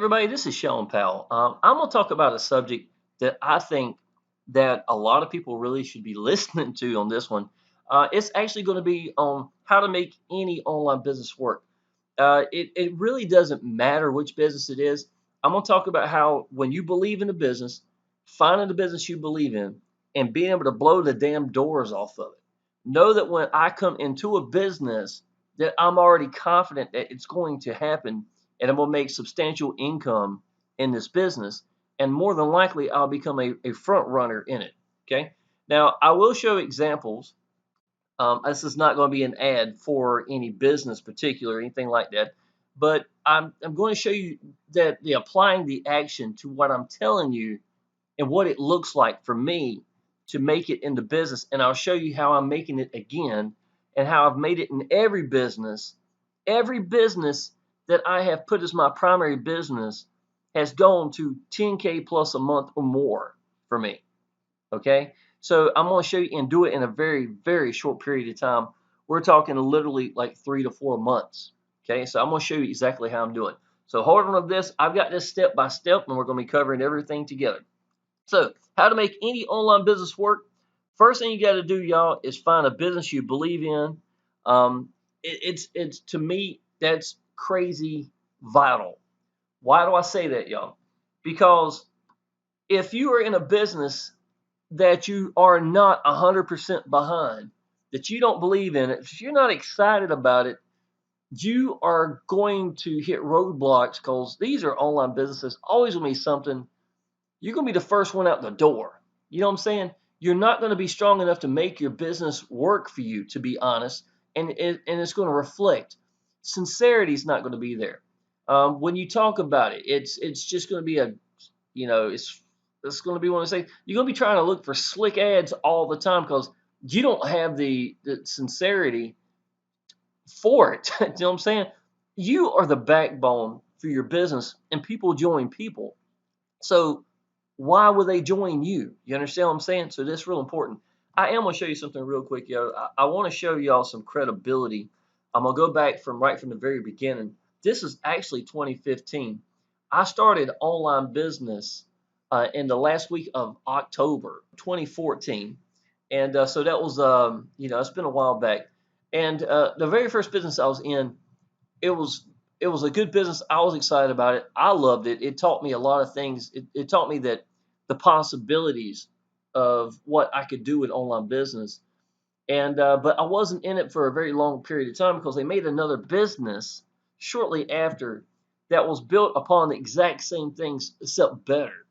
everybody, this is Shawn Powell. I'm going to talk about a subject that I think that a lot of people really should be listening to on this one. It's actually going to be on how to make any online business work. It really doesn't matter which business it is. I'm going to talk about how when you believe in a business, finding the business you believe in, and being able to blow the damn doors off of it. Know that when I come into a business, that I'm already confident that it's going to happen and I'm going to make substantial income in this business. And more than likely, I'll become a front runner in it. Okay. Now, I will show examples. This is not going to be an ad for any business particular or anything like that. But I'm going to show you that the applying the action to what I'm telling you and what it looks like for me to make it in the business. And I'll show you how I'm making it again and how I've made it in every business. Every business that I have put as my primary business has gone to 10K plus a month or more for me. Okay. So I'm going to show you and do it in a very, very short period of time. We're talking literally like 3 to 4 months. Okay. So I'm going to show you exactly how I'm doing. So hold on to this. I've got this step by step and we're going to be covering everything together. So, how to make any online business work? First thing you got to do, y'all, is find a business you believe in. It's to me that's crazy vital. Why do I say that, y'all? Because if you are in a business that you are not 100% behind, that you don't believe in it, if you're not excited about it, you are going to hit roadblocks because these are online businesses. Always going to be something you're going to be the first one out the door. You know what I'm saying? You're not going to be strong enough to make your business work for you, to be honest, and it's going to reflect. Sincerity is not going to be there. When you talk about it, it's just going to be it's going to be one of those things. You're going to be trying to look for slick ads all the time because you don't have the sincerity for it. You know what I'm saying? You are the backbone for your business, and people join people. So why would they join you? You understand what I'm saying? So this is real important. I am going to show you something real quick, yo. I want to show y'all some credibility. I'm going to go back from right from the very beginning. This is actually 2015. I started online business in the last week of October 2014. And so that was, it's been a while back. And the very first business I was in, it was it was a good business. I was excited about it. I loved it. It taught me a lot of things. It taught me that the possibilities of what I could do with online business. And but I wasn't in it for a very long period of time because they made another business shortly after that was built upon the exact same things except better.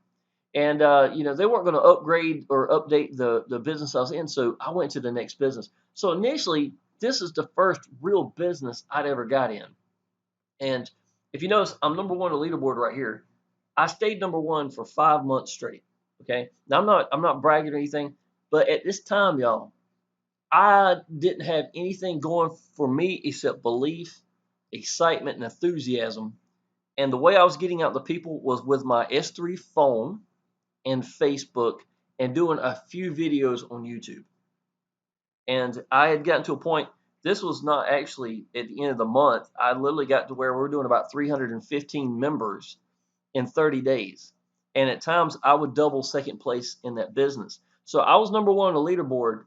And they weren't going to upgrade or update the business I was in, so I went to the next business. So initially, this is the first real business I'd ever got in. And if you notice, I'm number one on the leaderboard right here. I stayed number one for 5 months straight. Okay. Now I'm not bragging or anything, but at this time, y'all, I didn't have anything going for me except belief, excitement, and enthusiasm. And the way I was getting out to people was with my S3 phone and Facebook and doing a few videos on YouTube. And I had gotten to a point, this was not actually at the end of the month. I literally got to where we were doing about 315 members in 30 days. And at times I would double second place in that business. So I was number one on the leaderboard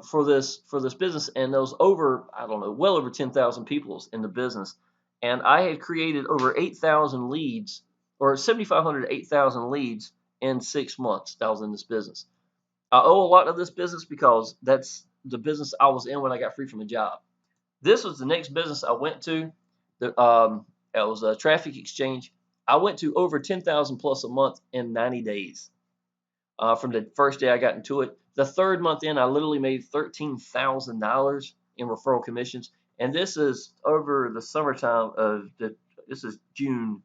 for this business, and there was over, I don't know, well over 10,000 people in the business. And I had created over 8,000 leads, or 7,500 to 8,000 leads in 6 months that I was in this business. I owe a lot of this business because that's the business I was in when I got free from a job. This was the next business I went to. It was a traffic exchange. I went to over 10,000 plus a month in 90 days. From the first day I got into it, the third month in, I literally made $13,000 in referral commissions. And this is over the summertime this is June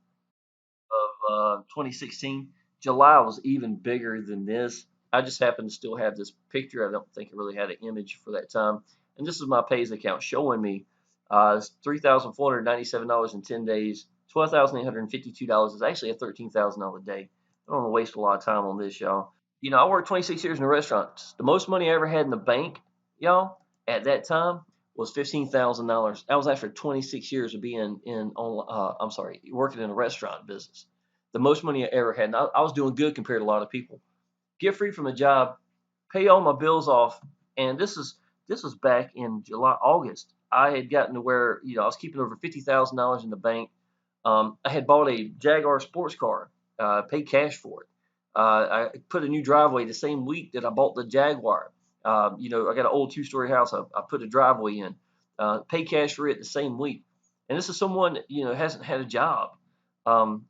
of 2016. July was even bigger than this. I just happen to still have this picture. I don't think I really had an image for that time. And this is my Pays account showing me $3,497 in 10 days. $12,852 is actually a $13,000 day. I don't want to waste a lot of time on this, y'all. I worked 26 years in the restaurants. The most money I ever had in the bank, y'all, at that time was $15,000. That was after 26 years of being working in a restaurant business. The most money I ever had. And I was doing good compared to a lot of people. Get free from a job, pay all my bills off, and this was back in July, August. I had gotten to where I was keeping over $50,000 in the bank. I had bought a Jaguar sports car, paid cash for it. I put a new driveway the same week that I bought the Jaguar. I got an old two-story house. I put a driveway in, paid cash for it the same week. And this is someone that hasn't had a job.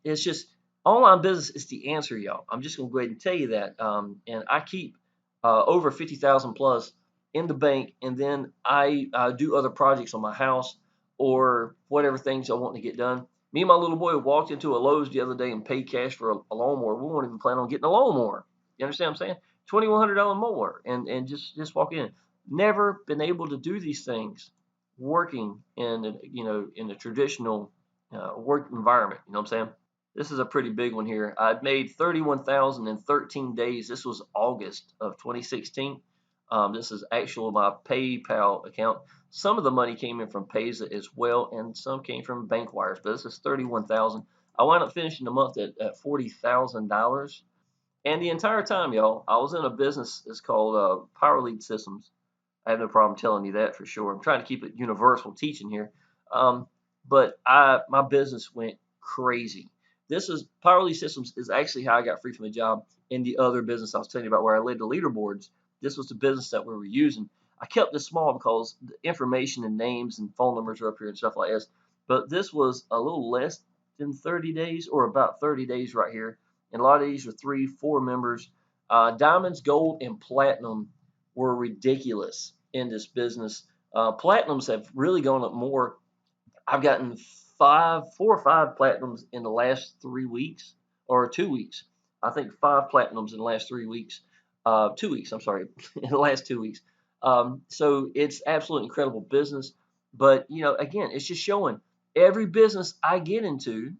It's just online business is the answer, y'all. I'm just gonna go ahead and tell you that. And I keep over 50,000 plus in the bank, and then I do other projects on my house or whatever things I want to get done. Me and my little boy walked into a Lowe's the other day and paid cash for a lawnmower. We weren't even planning on getting a lawnmower. You understand what I'm saying? $2,100 mower, and just walk in. Never been able to do these things working in a traditional work environment. You know what I'm saying? This is a pretty big one here. I've made 31,000 in 13 days. This was August of 2016. This is actual my PayPal account. Some of the money came in from Payza as well, and some came from bank wires. But this is 31,000. I wound up finishing the month at $40,000. And the entire time, y'all, I was in a business. It's called Power Lead Systems. I have no problem telling you that for sure. I'm trying to keep it universal teaching here. Um, but my business went crazy. This is Power Lead Systems is actually how I got free from a job in the other business I was telling you about where I led the leaderboards. This was the business that we were using. I kept this small because the information and names and phone numbers are up here and stuff like this. But this was a little less than 30 days or about 30 days right here. And a lot of these are 3, 4 members. Diamonds, gold, and platinum were ridiculous in this business. Platinums have really gone up more. I've gotten 4 or 5 platinums in the last 3 weeks or 2 weeks. I think 5 platinums in the last 3 weeks. 2 weeks, I'm sorry, in the last 2 weeks. So it's absolutely incredible business. But again, it's just showing every business I get into,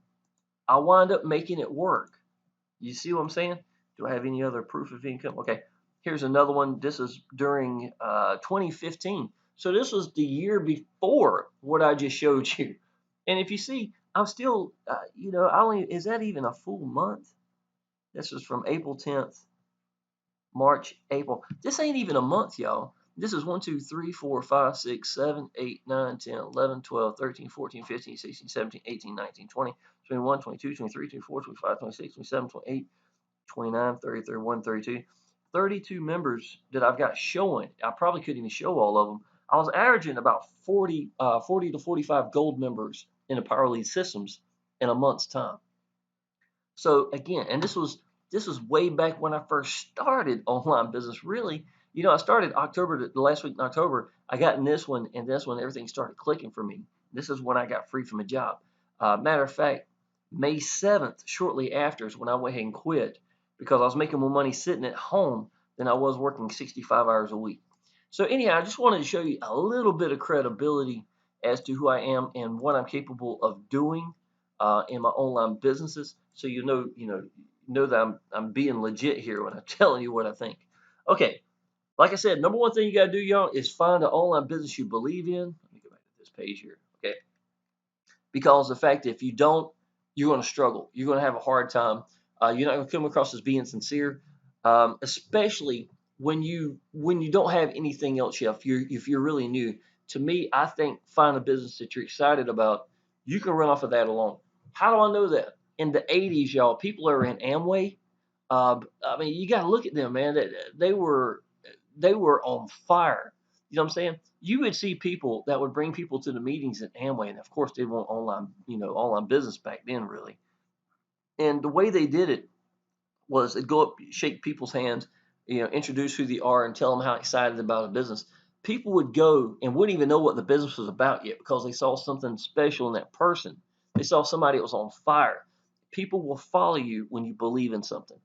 I wind up making it work. You see what I'm saying? Do I have any other proof of income? Okay, here's another one. This is during 2015. So this was the year before what I just showed you. And if you see, I'm still, is that even a full month? This is from April 10th, March, April. This ain't even a month, y'all. This is 1, 2, 3, 4, 5, 6, 7, 8, 9, 10, 11, 12, 13, 14, 15, 16, 17, 18, 19, 20, 21, 22, 23, 24, 25, 26, 27, 28, 29, 30, 31, 32. 32 members that I've got showing. I probably couldn't even show all of them. I was averaging about 40 to 45 gold members in the Power Lead systems in a month's time. So again, and this was way back when I first started online business. Really, I started the last week in October. I got in this one and this one, everything started clicking for me. This is when I got free from a job. Matter of fact, May 7th, shortly after, is when I went ahead and quit because I was making more money sitting at home than I was working 65 hours a week. So anyhow, I just wanted to show you a little bit of credibility as to who I am and what I'm capable of doing in my online businesses. So know that I'm being legit here when I'm telling you what I think. Okay, like I said, number one thing you got to do, y'all, is find an online business you believe in. Let me go back to this page here. Okay, because the fact that if you don't, you're going to struggle. You're going to have a hard time. You're not going to come across as being sincere, especially when you don't have anything else yet. If you're really new, to me, I think find a business that you're excited about. You can run off of that alone. How do I know that? In the 80s, y'all, people are in Amway. I mean, you got to look at them, man. They were on fire. You know what I'm saying? You would see people that would bring people to the meetings at Amway, and of course they want online business back then, really. And the way they did it was they'd go up, shake people's hands, introduce who they are, and tell them how excited about a business. People would go and wouldn't even know what the business was about yet because they saw something special in that person. They saw somebody that was on fire. People will follow you when you believe in something.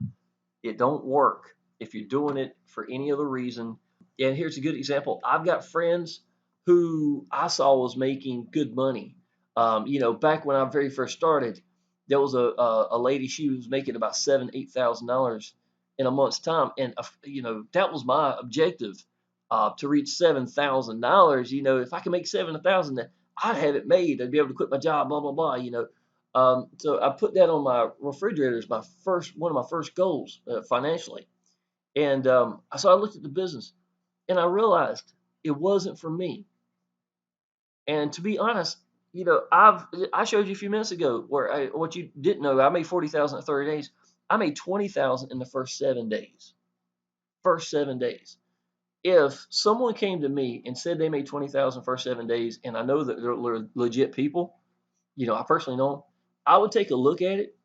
It don't work if you're doing it for any other reason. And here's a good example. I've got friends who I saw was making good money. Back when I very first started, there was a lady. She was making about $7,000, $8,000 in a month's time, and that was my objective. to reach $7,000. If I can make 7,000, I'd have it made. I'd be able to quit my job. Blah blah blah. So I put that on my refrigerator as one of my first goals financially. And so I looked at the business and I realized it wasn't for me. And to be honest, I showed you a few minutes ago what you didn't know. I made 40,000 in 30 days. I made 20,000 in the first 7 days. First 7 days. If someone came to me and said they made 20,000 first 7 days, and I know that they're legit people, I personally know them, I would take a look at it.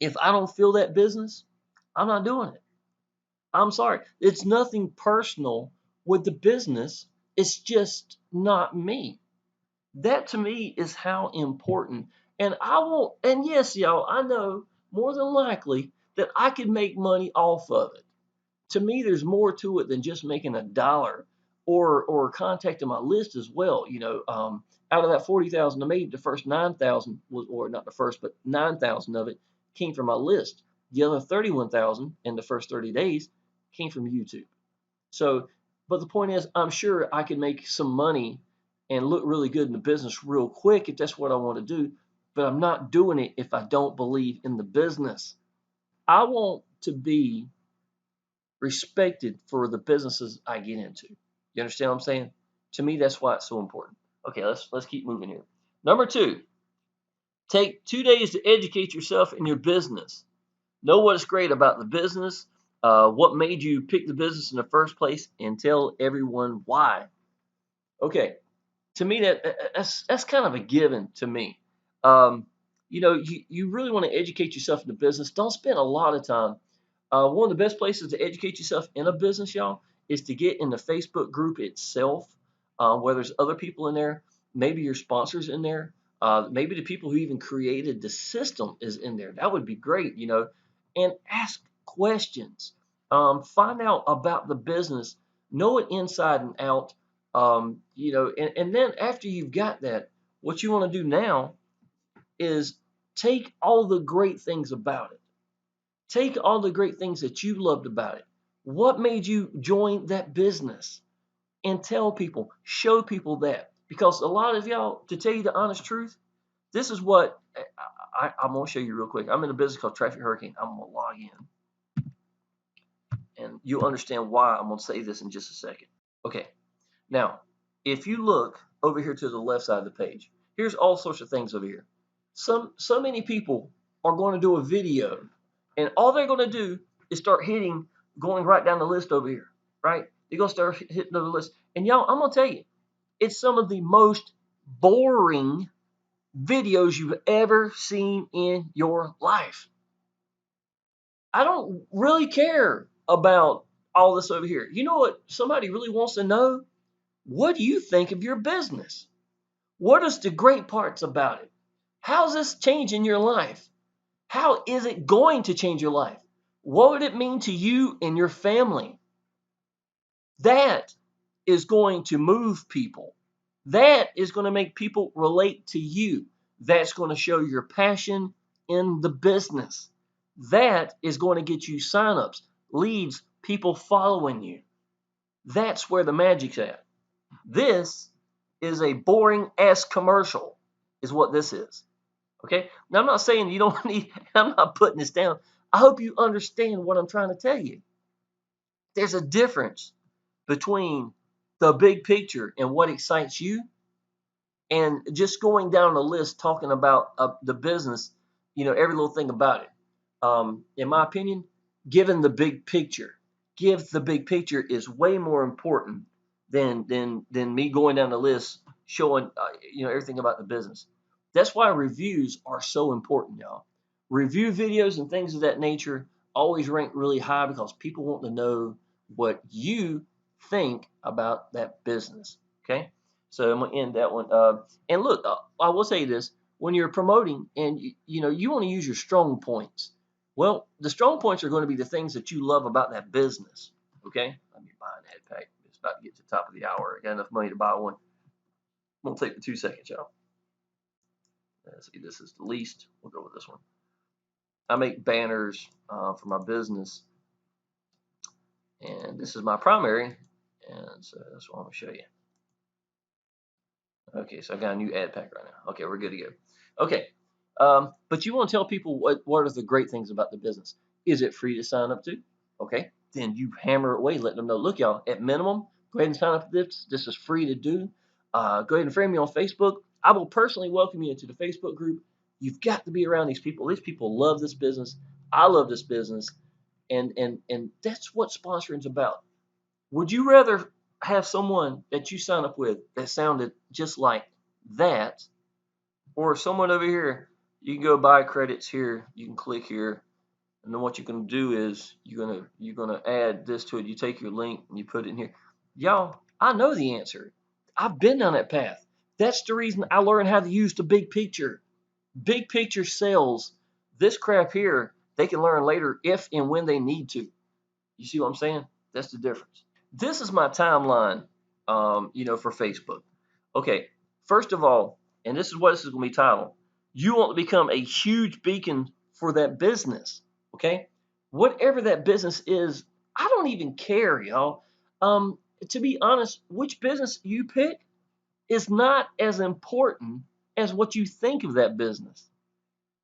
If I don't feel that business, I'm not doing it. I'm sorry. It's nothing personal with the business. It's just not me. That to me is how important. And I won't, and yes, y'all, I know more than likely that I could make money off of it. To me, there's more to it than just making a dollar or contacting my list as well. Out of that 40,000 I made, the first 9,000 was, or not the first, but 9,000 of it came from my list. The other 31,000 in the first 30 days came from YouTube. So, but the point is, I'm sure I can make some money and look really good in the business real quick if that's what I want to do. But I'm not doing it if I don't believe in the business. I want to be respected for the businesses I get into. You understand what I'm saying? To me, that's why it's so important. Okay, let's keep moving here. Number two, take 2 days to educate yourself in your business. Know what's great about the business, what made you pick the business in the first place, and tell everyone why. Okay, to me that's kind of a given to me. You really want to educate yourself in the business. Don't spend a lot of time. One of the best places to educate yourself in a business, y'all, is to get in the Facebook group itself, where there's other people in there. Maybe your sponsors in there. Maybe the people who even created the system is in there. That would be great, and ask questions. Find out about the business. Know it inside and out. And then after you've got that, what you want to do now is take all the great things about it. Take all the great things that you loved about it. What made you join that business? And tell people, show people that. Because a lot of y'all, to tell you the honest truth, this is what I'm going to show you real quick. I'm in a business called Traffic Hurricane. I'm going to log in and you'll understand why I'm going to say this in just a second. Okay. Now, if you look over here to the left side of the page, here's all sorts of things over here. So many people are going to do a video, and all they're going to do is start going right down the list over here, right? They're going to start hitting the list. And y'all, I'm going to tell you, it's some of the most boring videos you've ever seen in your life. I don't really care about all this over here. You know what somebody really wants to know? What do you think of your business? What is the great parts about it? How's this changing your life? How is it going to change your life? What would it mean to you and your family? That is going to move people. That is going to make people relate to you. That's going to show your passion in the business. That is going to get you signups, leads, people following you. That's where the magic's at. This is a boring ass commercial, is what this is. Okay? Now, I'm not saying you don't need, I'm not putting this down. I hope you understand what I'm trying to tell you. There's a difference between the big picture and what excites you and just going down the list talking about the business, every little thing about it. In my opinion, given the big picture, give the big picture is way more important than me going down the list showing everything about the business. That's why reviews are so important, y'all. Review videos and things of that nature always rank really high because people want to know what you think about that business. Okay, so I'm gonna end that one. And look, I will say this: when you're promoting and you want to use your strong points. Well, the strong points are going to be the things that you love about that business. Okay, let me buy an head pack. It's about to get to the top of the hour. I got enough money to buy one. I'm gonna take the 2 seconds, y'all. Let's see, this is the least. We'll go with this one. I make banners for my business, and this is my primary. And so that's what I'm going to show you. Okay, so I got a new ad pack right now. Okay, we're good to go. Okay, but you want to tell people what are the great things about the business. Is it free to sign up to? Okay, then you hammer away, letting them know, look, y'all, at minimum, go ahead and sign up for this. This is free to do. Go ahead and friend me on Facebook. I will personally welcome you into the Facebook group. You've got to be around these people. These people love this business. I love this business, and that's what sponsoring is about. Would you rather have someone that you sign up with that sounded just like that, or someone over here? You can go buy credits here. You can click here, and then what you're gonna do is you're gonna add this to it. You take your link and you put it in here. Y'all, I know the answer. I've been down that path. That's the reason I learned how to use the big picture. Big picture sales. This crap here, they can learn later if and when they need to. You see what I'm saying? That's the difference. This is my timeline, for Facebook. Okay, first of all, and this is what this is going to be titled. You want to become a huge beacon for that business. Okay, whatever that business is, I don't even care, y'all. To be honest, which business you pick is not as important as what you think of that business.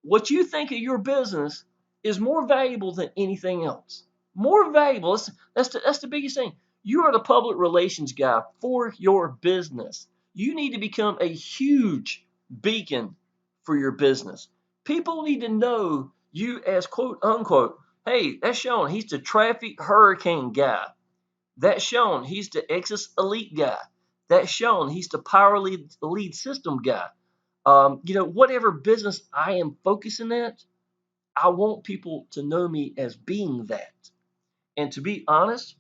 What you think of your business is more valuable than anything else. More valuable. That's the biggest thing. You are the public relations guy for your business. You need to become a huge beacon for your business. People need to know you as quote unquote, hey, that's Shawn. He's the traffic hurricane guy. That's Shawn. He's the Exus Elite guy. That's Shawn. He's the power lead system guy. Whatever business I am focusing at, I want people to know me as being that. And to be honest,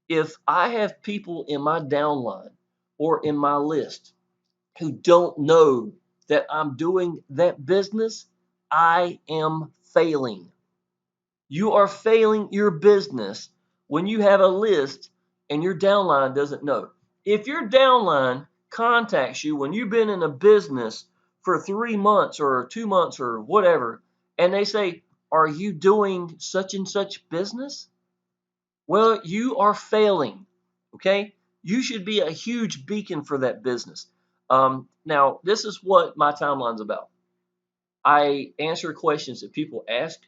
if I have people in my downline or in my list who don't know that I'm doing that business, I am failing. You are failing your business when you have a list and your downline doesn't know. If your downline contacts you when you've been in a business for 3 months or 2 months or whatever, and they say, are you doing such and such business? Well, you are failing. Okay? You should be a huge beacon for that business. Now, this is what my timeline's about. I answer questions that people ask,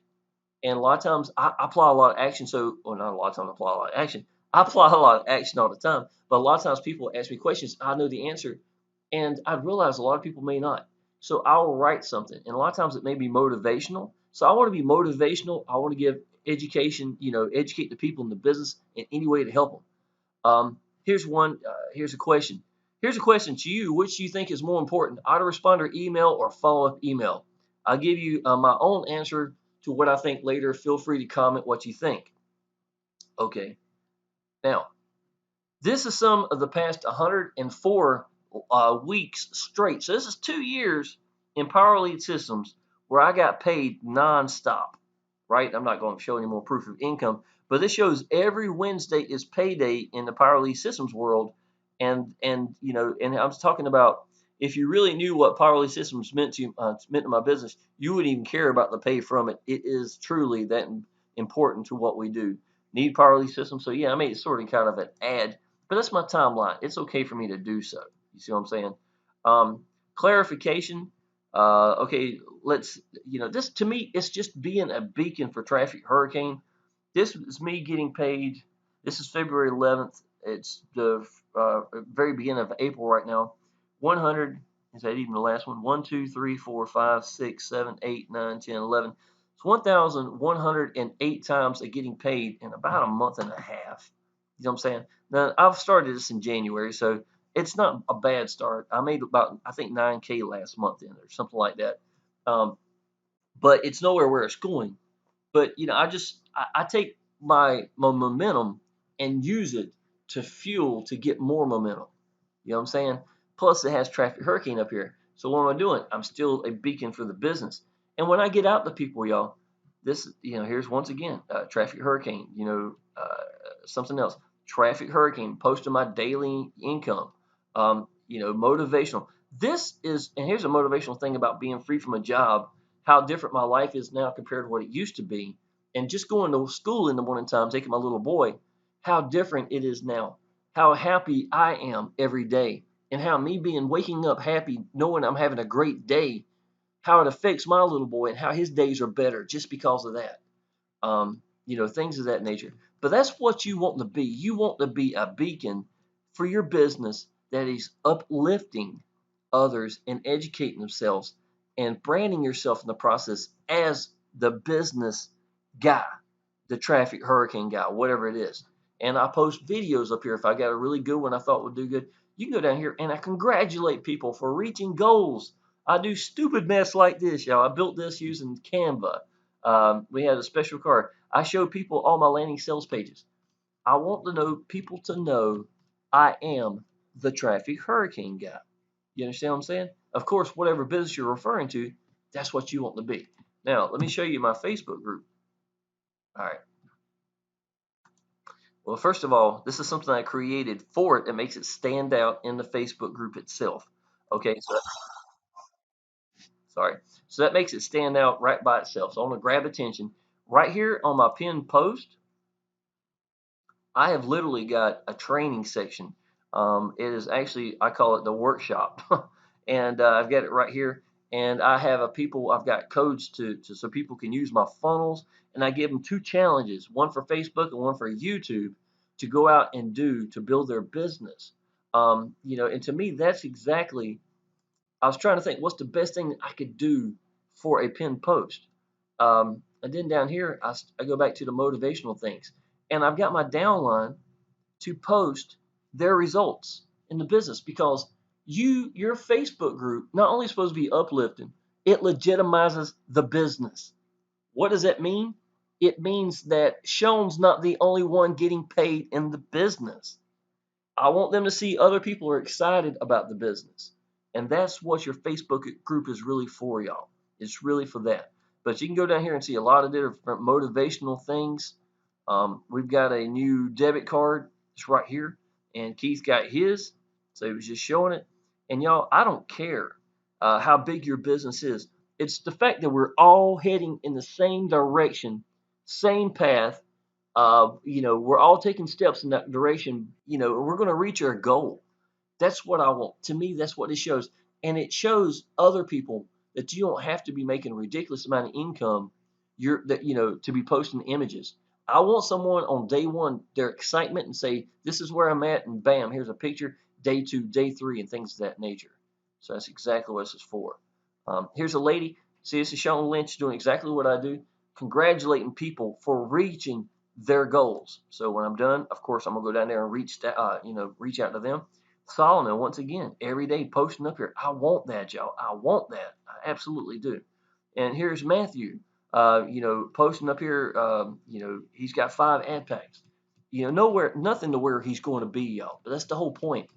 and a lot of times I apply a lot of action. So, well, not a lot of times I apply a lot of action. I apply a lot of action all the time. But a lot of times people ask me questions, I know the answer, and I realize a lot of people may not. So I will write something, and a lot of times it may be motivational. So I want to be motivational. I want to give education, educate the people in the business in any way to help them. Here's one. Here's a question. Here's a question to you. Which do you think is more important, autoresponder email or follow-up email? I'll give you my own answer to what I think later. Feel free to comment what you think. Okay. Now, this is some of the past 104 weeks straight. So this is 2 years in Power Lead Systems where I got paid nonstop. Right? I'm not going to show any more proof of income, but this shows every Wednesday is payday in the Power Lead Systems world. And I was talking about if you really knew what Power Lead Systems meant to my business, you wouldn't even care about the pay from it. It is truly that important to what we do. Need Power Lead Systems? So yeah, I made it sort of kind of an ad, but that's my timeline. It's okay for me to do so. You see what I'm saying? Clarification. Okay, this to me, it's just being a beacon for Traffic Hurricane. This is me getting paid. This is February 11th. It's the very beginning of April right now. 100, is that even the last one? 1, 2, 3, 4, 5, 6, 7, 8, 9, 10, 11. It's 1,108 times of getting paid in about a month and a half. You know what I'm saying? Now, I've started this in January, so it's not a bad start. I made about, I think, 9K last month in or something like that. But it's nowhere where it's going. But I take my momentum and use it to fuel to get more momentum. You know what I'm saying? Plus, it has Traffic Hurricane up here. So what am I doing? I'm still a beacon for the business. And when I get out to people, y'all, here's once again Traffic Hurricane. Something else. Traffic Hurricane. Posting my daily income. Motivational. And here's a motivational thing about being free from a job. How different my life is now compared to what it used to be. And just going to school in the morning time, taking my little boy, how different it is now. how happy I am every day, and how me being waking up happy, knowing I'm having a great day, how it affects my little boy and how his days are better just because of that. Things of that nature. But that's what you want to be. You want to be a beacon for your business that is uplifting others and educating themselves and branding yourself in the process as the business guy, the traffic hurricane guy, whatever it is. And I post videos up here. If I got a really good one I thought would do good, you can go down here and I congratulate people for reaching goals. I do stupid mess like this, y'all. I built this using Canva. We had a special card. I show people all my landing sales pages. I want to know people to know I am the traffic hurricane guy. You understand what I'm saying? Of course, whatever business you're referring to, that's what you want to be. Now, let me show you my Facebook group. All right. Well, first of all, this is something I created for it that makes it stand out in the Facebook group itself. Okay, so sorry. So that makes it stand out right by itself. So I want to grab attention. Right here on my pinned post, I have literally got a training section. It is actually, I call it the workshop. And I've got it right here. And I have I've got codes so people can use my funnels. And I give them two challenges, one for Facebook and one for YouTube to go out and do to build their business. And to me, that's exactly, I was trying to think what's the best thing that I could do for a pinned post. And then down here, I go back to the motivational things. And I've got my downline to post their results in the business because your Facebook group not only is supposed to be uplifting, it legitimizes the business. What does that mean? It means that Shawn's not the only one getting paid in the business. I want them to see other people are excited about the business. And that's what your Facebook group is really for, y'all. It's really for that. But you can go down here and see a lot of different motivational things. We've got a new debit card. It's right here. And Keith got his. So he was just showing it. And y'all, I don't care how big your business is. It's the fact that we're all heading in the same direction, same path, we're all taking steps in that direction. We're going to reach our goal. That's what I want. To me, that's what it shows, and it shows other people that you don't have to be making a ridiculous amount of income. To be posting images. I want someone on day one their excitement and say, "This is where I'm at," and bam, here's a picture. Day two, day three, and things of that nature. So that's exactly what this is for. Here's a lady. See, this is Shawn Lynch doing exactly what I do, congratulating people for reaching their goals. So when I'm done, of course, I'm gonna go down there and reach out to them. Solomon, once again, every day posting up here. I want that, y'all. I want that. I absolutely do. And here's Matthew, posting up here. He's got 5 ad packs. Nowhere, nothing to where he's going to be, y'all. But that's the whole point.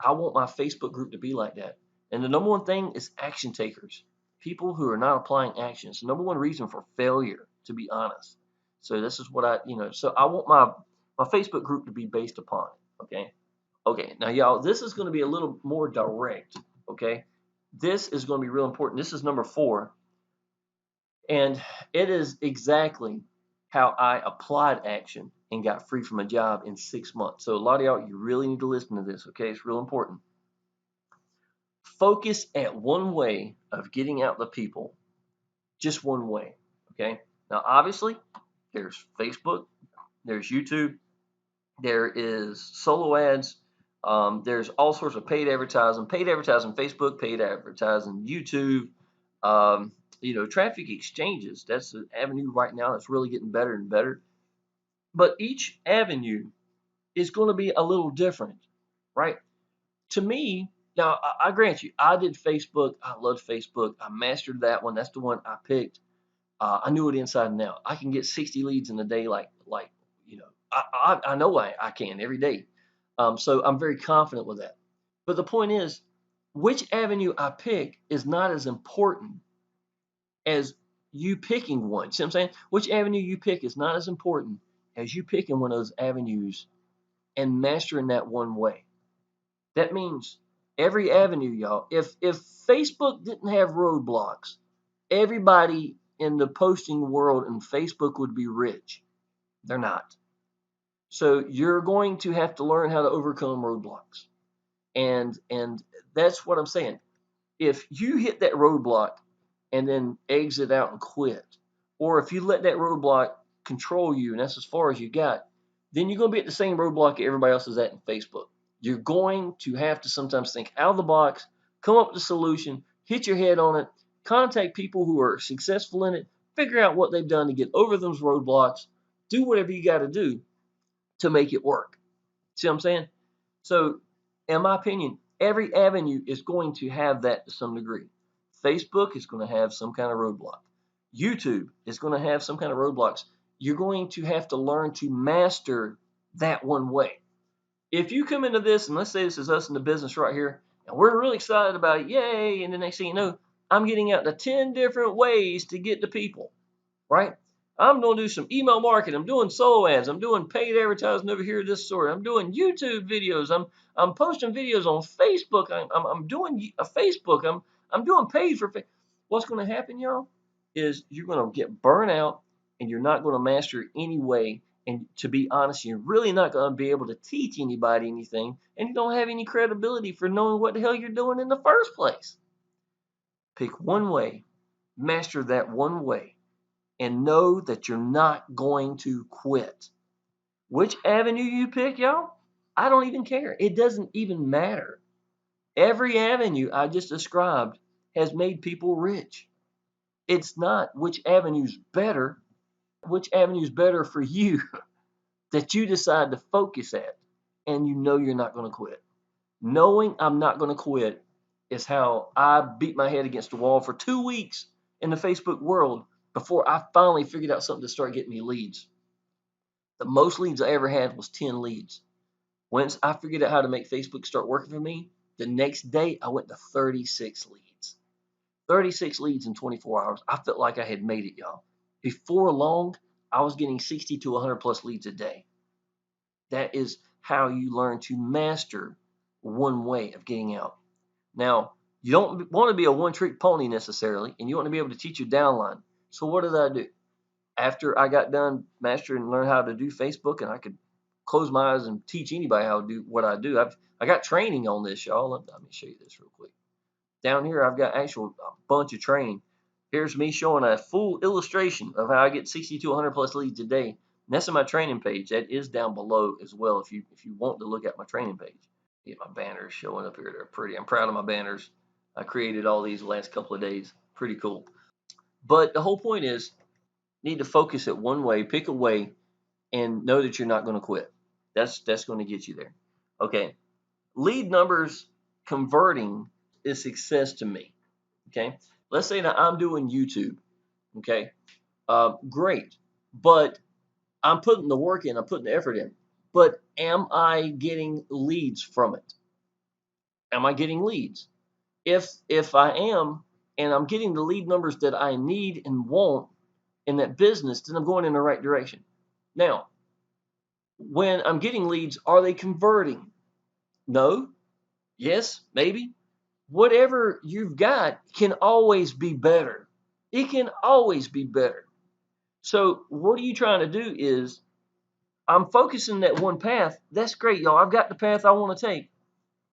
I want my Facebook group to be like that. And the number one thing is action takers, people who are not applying action. It's the number one reason for failure, to be honest. So this is what so I want my Facebook group to be based upon it. Okay. Okay. Now, y'all, this is going to be a little more direct. Okay. This is going to be real important. This is number 4. And it is exactly how I applied action and got free from a job in 6 months. So a lot of y'all, you really need to listen to this. Okay. It's real important. Focus at one way of getting out the people, just one way. Okay. Now, obviously, there's Facebook, there's YouTube, there is solo ads, there's all sorts of paid advertising Facebook, paid advertising YouTube, traffic exchanges. That's an avenue right now that's really getting better and better. But each avenue is going to be a little different, right? To me, now I grant you, I did Facebook. I loved Facebook. I mastered that one. That's the one I picked. I knew it inside and out. I can get 60 leads in a day, I know I can every day. So I'm very confident with that. But the point is, which avenue I pick is not as important as you picking one. See what I'm saying? Which avenue you pick is not as important as you picking one of those avenues and mastering that one way. That means every avenue, y'all. If Facebook didn't have roadblocks, everybody in the posting world and Facebook would be rich. They're not. So you're going to have to learn how to overcome roadblocks. And that's what I'm saying. If you hit that roadblock and then exit out and quit, or if you let that roadblock control you and that's as far as you got, then you're going to be at the same roadblock everybody else is at in Facebook. You're going to have to sometimes think out of the box, come up with a solution, hit your head on it, contact people who are successful in it, figure out what they've done to get over those roadblocks, do whatever you got to do to make it work. See what I'm saying? So, in my opinion, every avenue is going to have that to some degree. Facebook is going to have some kind of roadblock. YouTube is going to have some kind of roadblocks. You're going to have to learn to master that one way. If you come into this, and let's say this is us in the business right here, and we're really excited about it, yay, and the next thing you know, I'm getting out the 10 different ways to get to people, right? I'm going to do some email marketing. I'm doing solo ads. I'm doing paid advertising over here of this sort. I'm doing YouTube videos. I'm posting videos on Facebook. I'm doing a Facebook. I'm doing paid for. What's going to happen, y'all, is you're going to get burnt out, and you're not going to master it anyway. And to be honest, you're really not going to be able to teach anybody anything, and you don't have any credibility for knowing what the hell you're doing in the first place. Pick one way, master that one way, and know that you're not going to quit. Which avenue you pick, y'all, I don't even care. It doesn't even matter. Every avenue I just described has made people rich. It's not which avenue's better, which avenue's better for you that you decide to focus at, and you know you're not going to quit. Knowing I'm not going to quit is how I beat my head against the wall for 2 weeks in the Facebook world before I finally figured out something to start getting me leads. The most leads I ever had was 10 leads. Once I figured out how to make Facebook start working for me, the next day I went to 36 leads. 36 leads in 24 hours. I felt like I had made it, y'all. Before long, I was getting 60 to 100 plus leads a day. That is how you learn to master one way of getting out. Now, you don't want to be a one-trick pony necessarily, and you want to be able to teach your downline. So what did I do? After I got done mastering and learned how to do Facebook, and I could close my eyes and teach anybody how to do what I do. I got training on this, y'all. Let me show you this real quick. Down here, I've got actual a bunch of training. Here's me showing a full illustration of how I get 60 to 100 plus leads a day. And that's in my training page. That is down below as well if you want to look at my training page. Get my banners showing up here. They're pretty. I'm proud of my banners. I created all these the last couple of days. Pretty cool. But the whole point is, you need to focus it one way, pick a way, and know that you're not going to quit. That's going to get you there. Okay. Lead numbers converting is success to me. Okay. Let's say that I'm doing YouTube. Okay. Great. But I'm putting the work in, I'm putting the effort in. But am I getting leads from it? Am I getting leads? If I am, and I'm getting the lead numbers that I need and want in that business, then I'm going in the right direction. Now, when I'm getting leads, are they converting? No. Yes, maybe. Whatever you've got can always be better. It can always be better. So what are you trying to do is I'm focusing that one path. That's great, y'all. I've got the path I want to take.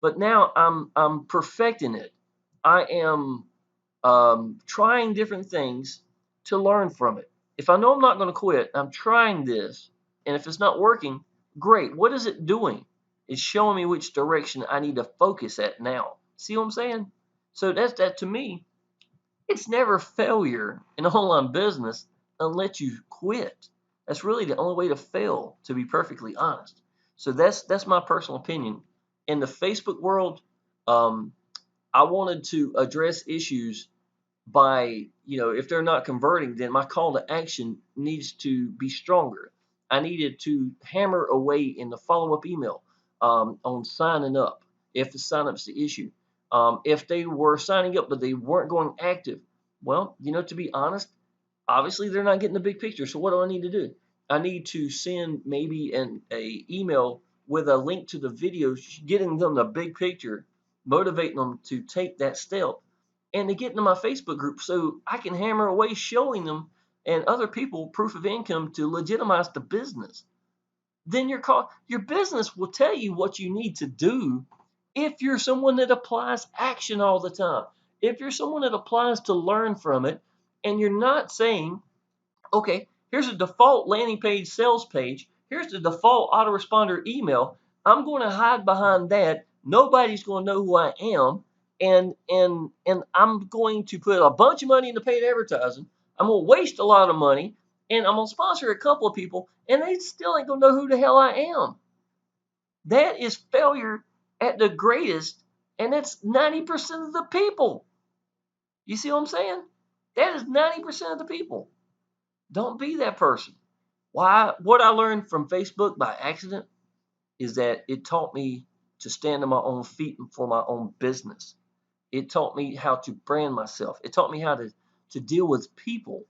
But now I'm perfecting it. I am trying different things to learn from it. If I know I'm not going to quit, I'm trying this, and if it's not working, great. What is it doing? It's showing me which direction I need to focus at now. See what I'm saying? So that's that to me. It's never failure in the online business unless you quit. That's really the only way to fail, to be perfectly honest. So that's my personal opinion. In the Facebook world, um, I wanted to address issues by, if they're not converting, then my call to action needs to be stronger. I needed to hammer away in the follow-up email on signing up, if the sign-up's the issue. If they were signing up but they weren't going active, well, to be honest, obviously they're not getting the big picture. So what do I need to do? I need to send maybe a email with a link to the video, getting them the big picture, motivating them to take that step, and to get into my Facebook group so I can hammer away showing them and other people proof of income to legitimize the business. then your business will tell you what you need to do if you're someone that applies action all the time. If you're someone that applies to learn from it, and you're not saying, okay, here's a default landing page sales page. Here's the default autoresponder email. I'm going to hide behind that. Nobody's going to know who I am. And I'm going to put a bunch of money into paid advertising. I'm going to waste a lot of money. And I'm going to sponsor a couple of people. And they still ain't going to know who the hell I am. That is failure at the greatest. And that's 90% of the people. You see what I'm saying? That is 90% of the people. Don't be that person. Why? What I learned from Facebook by accident is that it taught me to stand on my own feet for my own business. It taught me how to brand myself. It taught me how to deal with people.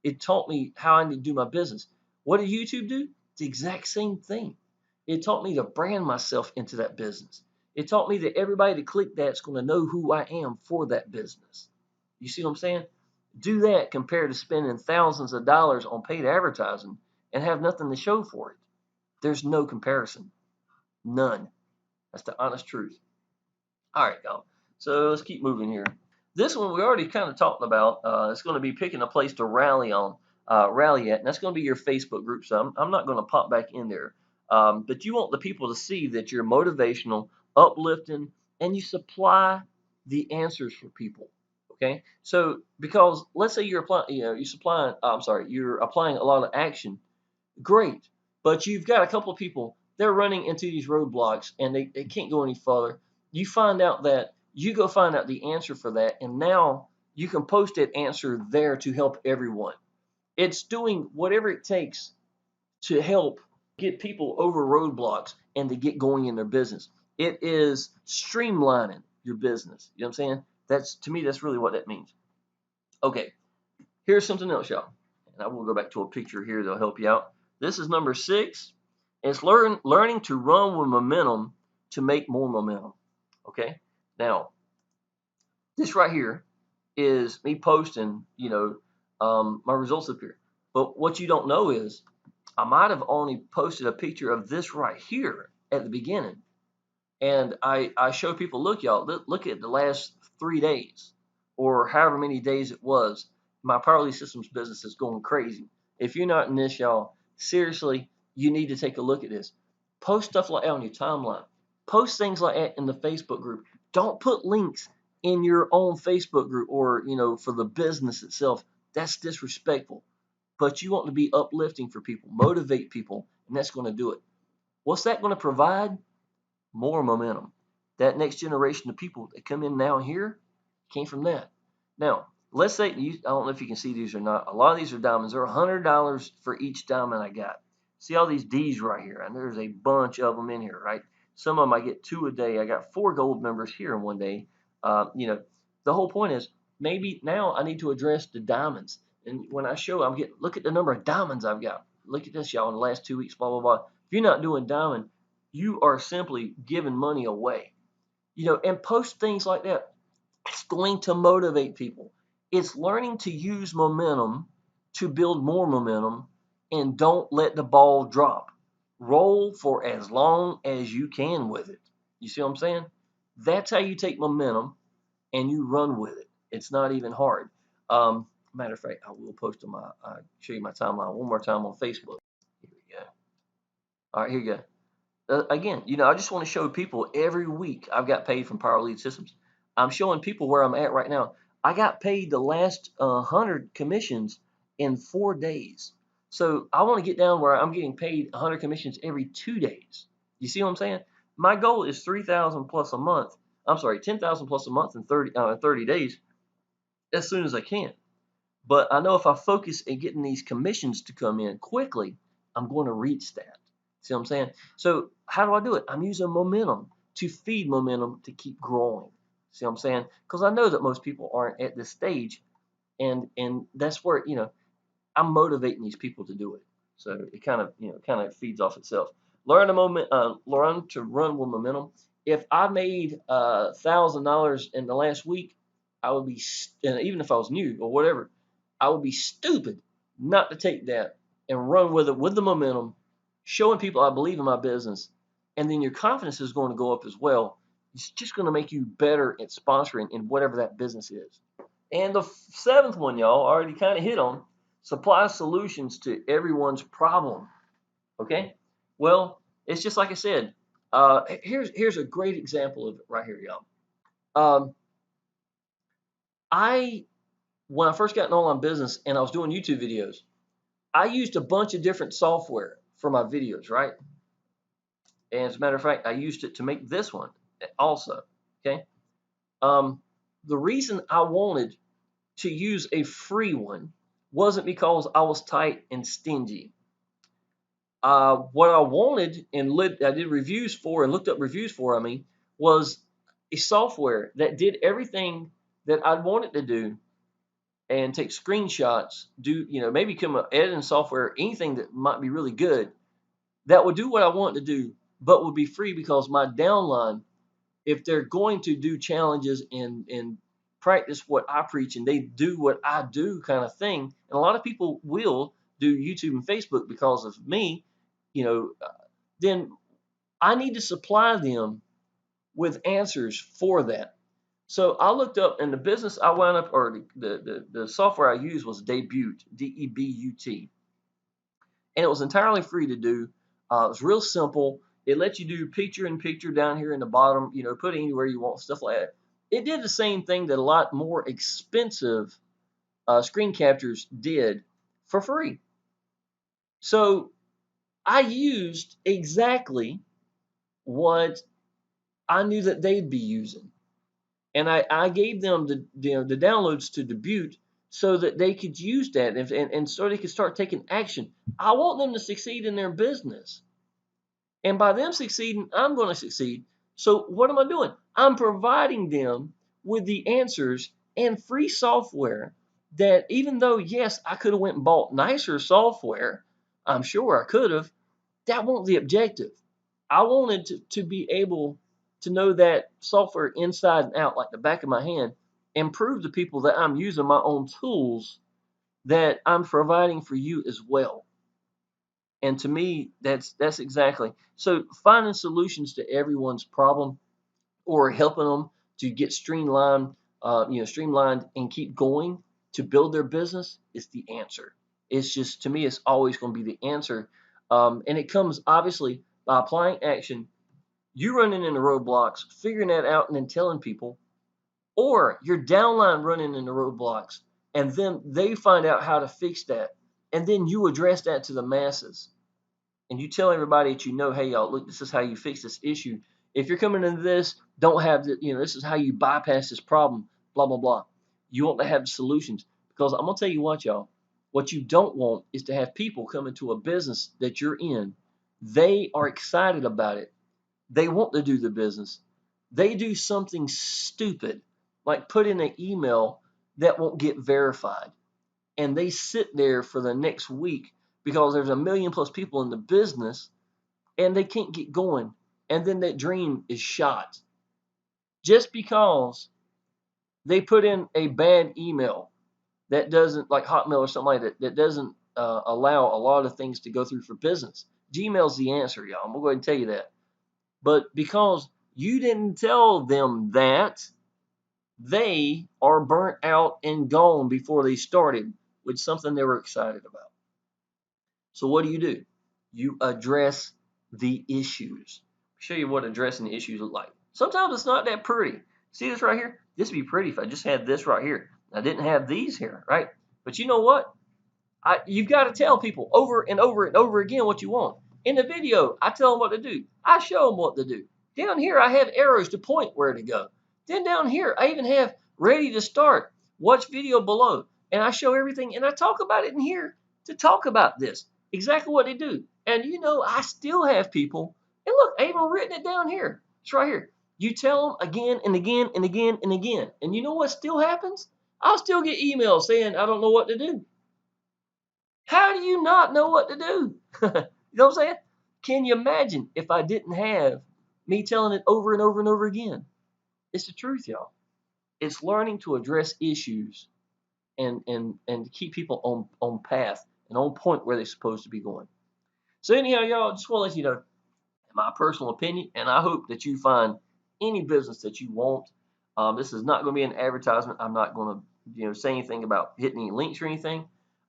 It taught me how I need to do my business. What did YouTube do? The exact same thing. It taught me to brand myself into that business. It taught me that everybody that clicked that is going to know who I am for that business. You see what I'm saying? Do that compared to spending thousands of dollars on paid advertising and have nothing to show for it. There's no comparison. None. That's the honest truth. All right, y'all. So let's keep moving here. This one we already kind of talked about. It's going to be picking a place to rally at, and that's going to be your Facebook group. So I'm not going to pop back in there. But you want the people to see that you're motivational, uplifting, and you supply the answers for people. Okay, so because let's say you're applying, you're applying a lot of action. Great, but you've got a couple of people, they're running into these roadblocks and they can't go any further. You go find out the answer for that, and now you can post that answer there to help everyone. It's doing whatever it takes to help get people over roadblocks and to get going in their business. It is streamlining your business. You know what I'm saying? That's, to me, that's really what that means. Okay, here's something else, y'all. And I will go back to a picture here that'll help you out. This is number 6. It's learning to run with momentum to make more momentum. Okay, now this right here is me posting, my results up here. But what you don't know is I might have only posted a picture of this right here at the beginning. And I show people, look, y'all, look at the last 3 days or however many days it was. My Power Lead Systems business is going crazy. If you're not in this, y'all, seriously, you need to take a look at this. Post stuff like that on your timeline. Post things like that in the Facebook group. Don't put links in your own Facebook group or, for the business itself. That's disrespectful. But you want to be uplifting for people, motivate people, and that's going to do it. What's that going to provide? More momentum. That next generation of people that come in now here came from that. Now, let's say, I don't know if you can see these or not. A lot of these are diamonds. They're $100 for each diamond I got. See all these D's right here, and there's a bunch of them in here, right? Some of them I get 2 a day. I got 4 gold members here in one day. The whole point is maybe now I need to address the diamonds. And when I show, look at the number of diamonds I've got. Look at this, y'all, in the last 2 weeks, blah, blah, blah. If you're not doing diamond, you are simply giving money away. And post things like that. It's going to motivate people. It's learning to use momentum to build more momentum, and don't let the ball drop. Roll for as long as you can with it. You see what I'm saying? That's how you take momentum and you run with it. It's not even hard. Matter of fact, I will post on show you my timeline one more time on Facebook. Here we go. All right, here you go. Again, I just want to show people every week I've got paid from Power Lead Systems. I'm showing people where I'm at right now. I got paid the last 100 commissions in 4 days. So I want to get down where I'm getting paid 100 commissions every 2 days. You see what I'm saying? My goal is 3,000 plus a month. I'm sorry, 10,000 plus a month in 30 days as soon as I can. But I know if I focus in getting these commissions to come in quickly, I'm going to reach that. See what I'm saying? So how do I do it? I'm using momentum to feed momentum to keep growing. See what I'm saying? Because I know that most people aren't at this stage, and that's where I'm motivating these people to do it. So it kind of feeds off itself. Learn to run with momentum. If I made $1,000 in the last week, I would be, and even if I was new or whatever, I would be stupid not to take that and run with it with the momentum showing people I believe in my business, and then your confidence is going to go up as well. It's just going to make you better at sponsoring in whatever that business is. And the seventh one, y'all, already kind of hit on, supply solutions to everyone's problem. Okay? Well, it's just like I said. Here's a great example of it right here, y'all. Um, I when I first got an online business and I was doing YouTube videos, I used a bunch of different software for my videos, right? And as a matter of fact, I used it to make this one also. Okay. Um, the reason I wanted to use a free one wasn't because I was tight and stingy. What I wanted and I did reviews for and looked up reviews for, was a software that did everything that I wanted to do and take screenshots, maybe come up editing software, anything that might be really good that would do what I want to do, but would be free because my downline, if they're going to do challenges and practice what I preach and they do what I do kind of thing, and a lot of people will do YouTube and Facebook because of me, you know, then I need to supply them with answers for that. So I looked up, and the business I wound up, or the software I used was Debut, Debut, and it was entirely free to do. It was real simple. It lets you do picture in picture down here in the bottom, put it anywhere you want, stuff like that. It did the same thing that a lot more expensive screen captures did for free. So I used exactly what I knew that they'd be using. And I gave them the downloads to Debut so that they could use that and so they could start taking action. I want them to succeed in their business. And by them succeeding, I'm going to succeed. So what am I doing? I'm providing them with the answers and free software that, even though, yes, I could have went and bought nicer software, I'm sure I could have, that wasn't the objective. I wanted to be able to know that software inside and out, like the back of my hand, and prove to people that I'm using my own tools that I'm providing for you as well. And to me, that's exactly so. Finding solutions to everyone's problem or helping them to get streamlined and keep going to build their business is the answer. It's just, to me, it's always going to be the answer, and it comes obviously by applying action. You running into roadblocks, figuring that out, and then telling people, or your downline running into roadblocks, and then they find out how to fix that, and then you address that to the masses and you tell everybody that hey, y'all, look, this is how you fix this issue. If you're coming into this, don't have the, this is how you bypass this problem, blah, blah, blah. You want to have solutions because I'm going to tell you what, y'all, what you don't want is to have people come into a business that you're in. They are excited about it. They want to do the business. They do something stupid, like put in an email that won't get verified and they sit there for the next week because there's a million plus people in the business and they can't get going. And then that dream is shot just because they put in a bad email that doesn't, like Hotmail or something like that, that doesn't allow a lot of things to go through for business. Gmail's the answer, y'all. I'm going to go ahead and tell you that. But because you didn't tell them that, they are burnt out and gone before they started with something they were excited about. So what do? You address the issues. I'll show you what addressing the issues look like. Sometimes it's not that pretty. See this right here? This would be pretty if I just had this right here. I didn't have these here, right? But you know what? You've got to tell people over and over and over again what you want. In the video, I tell them what to do. I show them what to do. Down here, I have arrows to point where to go. Then down here, I even have ready to start. Watch video below. And I show everything, and I talk about it in here to talk about this. Exactly what they do. And I still have people. And look, I even written it down here. It's right here. You tell them again and again and again and again. And you know what still happens? I'll still get emails saying I don't know what to do. How do you not know what to do? You know what I'm saying? Can you imagine if I didn't have me telling it over and over and over again? It's the truth, y'all. It's learning to address issues and keep people on path and on point where they're supposed to be going. So anyhow, y'all, just want to let you know my personal opinion, and I hope that you find any business that you want. This is not going to be an advertisement. I'm not going to, say anything about hitting any links or anything.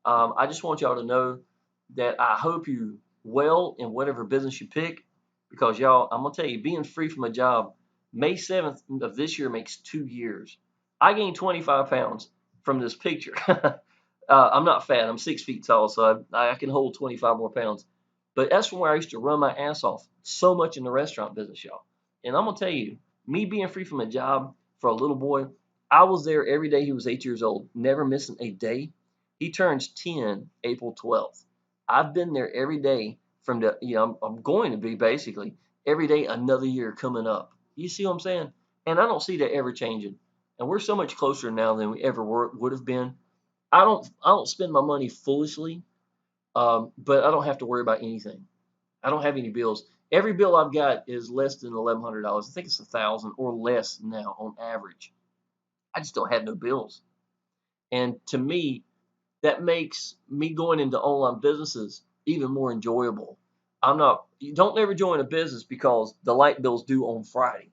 I just want y'all to know that I hope you well in whatever business you pick, because y'all, I'm gonna tell you, being free from a job, May 7th of this year makes 2 years. I gained 25 pounds from this picture. I'm not fat. I'm 6 feet tall, so I can hold 25 more pounds. But that's from where I used to run my ass off so much in the restaurant business, y'all. And I'm gonna tell you, me being free from a job for a little boy, I was there every day he was 8 years old, never missing a day. He turns 10 April 12th. I've been there every day from the, I'm going to be basically every day another year coming up. You see what I'm saying? And I don't see that ever changing. And we're so much closer now than we ever would have been. I don't spend my money foolishly, but I don't have to worry about anything. I don't have any bills. Every bill I've got is less than $1,100. I think it's 1,000 or less now on average. I just don't have no bills. And to me, that makes me going into online businesses even more enjoyable. I'm not. You don't ever join a business because the light bill's due on Friday,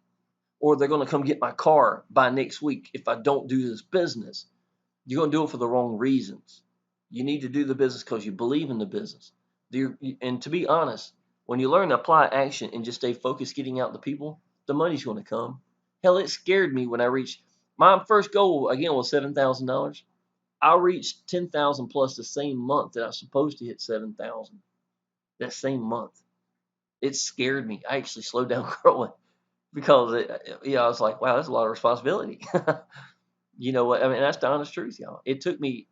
or they're going to come get my car by next week if I don't do this business. You're going to do it for the wrong reasons. You need to do the business because you believe in the business. And to be honest, when you learn to apply action and just stay focused getting out to people, the money's going to come. Hell, it scared me when I reached my first goal again was $7,000. I reached 10,000 plus the same month that I was supposed to hit 7,000. That same month, it scared me. I actually slowed down growing because I was like, wow, that's a lot of responsibility. You know what? I mean, that's the honest truth, y'all. It took me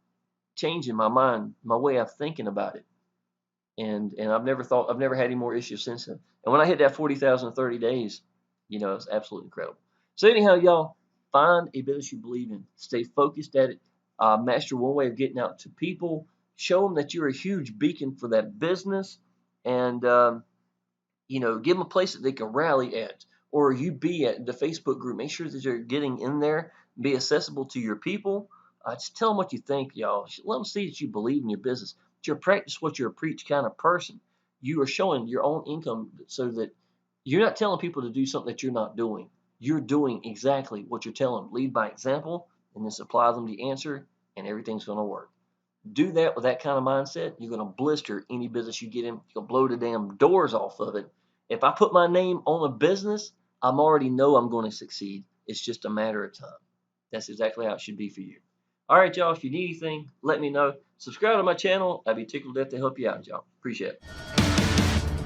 changing my mind, my way of thinking about it. And I've never had any more issues since then. And when I hit that 40,000 in 30 days, it's absolutely incredible. So anyhow, y'all, find a business you believe in. Stay focused at it. Master one way of getting out to people. Show them that you're a huge beacon for that business, and give them a place that they can rally at, or you be at the Facebook group. Make sure that you're getting in there, be accessible to your people. Just tell them what you think, y'all. Let them see that you believe in your business. That you're practice what you're a preach kind of person. You are showing your own income so that you're not telling people to do something that you're not doing. You're doing exactly what you're telling them. Lead by example, and then supply them the answer, and everything's going to work. Do that with that kind of mindset, you're going to blister any business you get in. You'll blow the damn doors off of it. If I put my name on a business, I'm already know I'm going to succeed. It's just a matter of time. That's exactly how it should be for you. All right, y'all. If you need anything, let me know. Subscribe to my channel. I'd be tickled to help you out, y'all. Appreciate it.